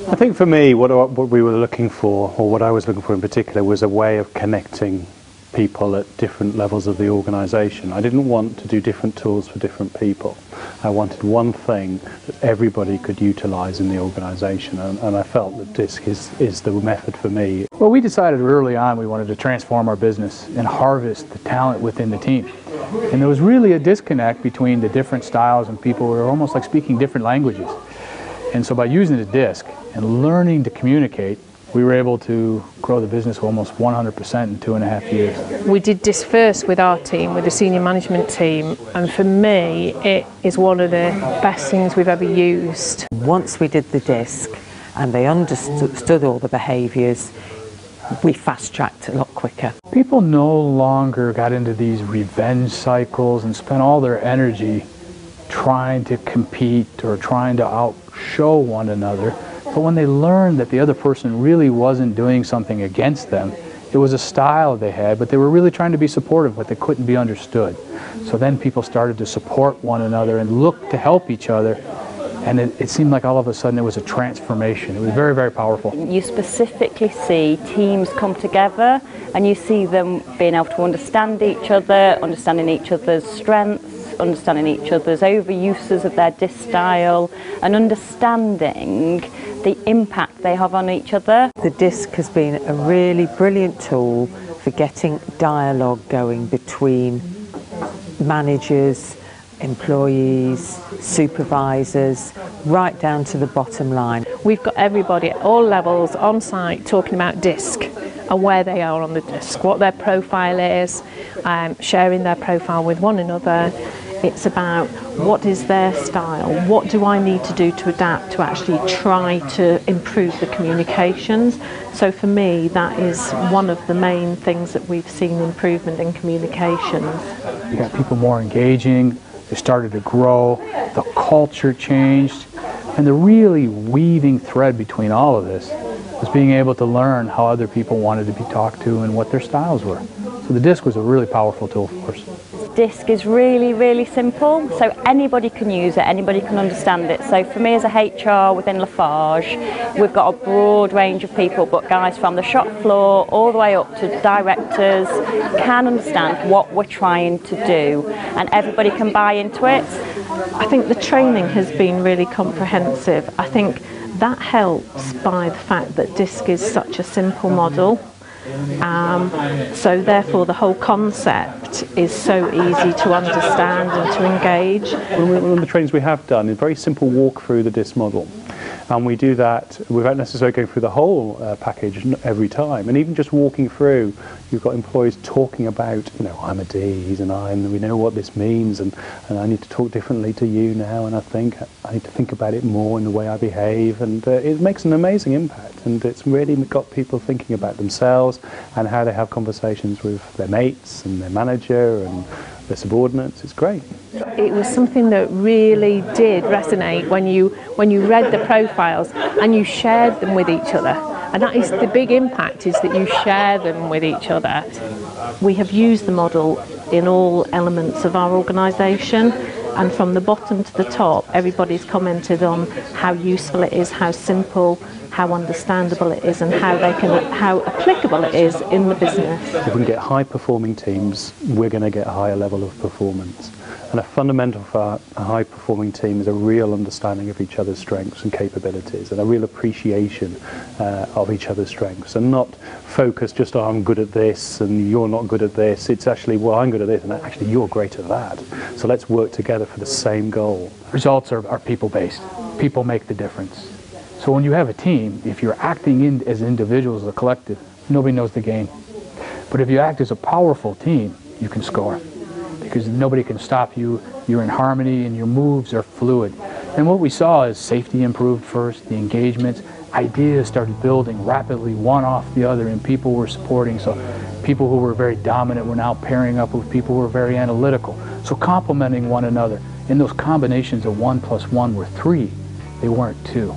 I think for me, what we were looking for, or what I was looking for in particular, was a way of connecting people at different levels of the organisation. I didn't want to do different tools for different people. I wanted one thing that everybody could utilise in the organisation, and I felt that DISC is the method for me. Well, we decided early on we wanted to transform our business and harvest the talent within the team. And there was really a disconnect between the different styles, and people were almost like speaking different languages. And so by using the DISC and learning to communicate, we were able to grow the business almost 100% in 2.5 years. We did DISC first with our team, with the senior management team, and for me it is one of the best things we've ever used. Once we did the DISC and they understood all the behaviours, we fast-tracked a lot quicker. People no longer got into these revenge cycles and spent all their energy trying to compete or trying to outshow one another. But when they learned that the other person really wasn't doing something against them, it was a style they had, but they were really trying to be supportive, but they couldn't be understood. So then people started to support one another and look to help each other, and it seemed like all of a sudden it was a transformation. It was very, very powerful. You specifically see teams come together, and you see them being able to understand each other, understanding each other's strengths, understanding each other's overuses of their DISC style, and understanding the impact they have on each other. The DISC has been a really brilliant tool for getting dialogue going between managers, employees, supervisors, right down to the bottom line. We've got everybody at all levels on site talking about DISC and where they are on the DISC, what their profile is, sharing their profile with one another. It's about what is their style, what do I need to do to adapt to actually try to improve the communications. So for me, that is one of the main things that we've seen improvement in communications. You got people more engaging, they started to grow, the culture changed, and the really weaving thread between all of this was being able to learn how other people wanted to be talked to and what their styles were. So the DISC was a really powerful tool for us. DISC is really, really simple, so anybody can use it, anybody can understand it. So for me as a HR within Lafarge, we've got a broad range of people, but guys from the shop floor all the way up to directors can understand what we're trying to do, and everybody can buy into it. I think the training has been really comprehensive. I think that helps by the fact that DISC is such a simple model. So therefore the whole concept is so easy to understand and to engage. One of the trainings we have done is a very simple walk through the DISC model, and we do that without necessarily going through the whole package every time. And even just walking through, you've got employees talking about, you know, I'm a D, he's an I, and we know what this means, and I need to talk differently to you now, and I think I need to think about it more in the way I behave, and it makes an amazing impact, and it's really got people thinking about themselves and how they have conversations with their mates and their manager and their subordinates. It's great. It was something that really did resonate when you read the profiles and you shared them with each other. And that is the big impact, is that you share them with each other. We have used the model in all elements of our organisation, and from the bottom to the top, everybody's commented on how useful it is, how simple, how understandable it is, and how applicable it is in the business. If we can get high-performing teams, we're going to get a higher level of performance. And a fundamental for a high-performing team is a real understanding of each other's strengths and capabilities, and a real appreciation of each other's strengths, and not focus just on, I'm good at this and you're not good at this. It's actually, well, I'm good at this and actually you're great at that. So let's work together for the same goal. Results are people-based. People make the difference. So when you have a team, if you're acting as individuals, as a collective, nobody knows the game. But if you act as a powerful team, you can score, because nobody can stop you. You're in harmony and your moves are fluid. And what we saw is safety improved first, the engagements, ideas started building rapidly, one off the other, and people were supporting. So people who were very dominant were now pairing up with people who were very analytical. So complementing one another. And those combinations of 1 + 1 were 3, they weren't 2.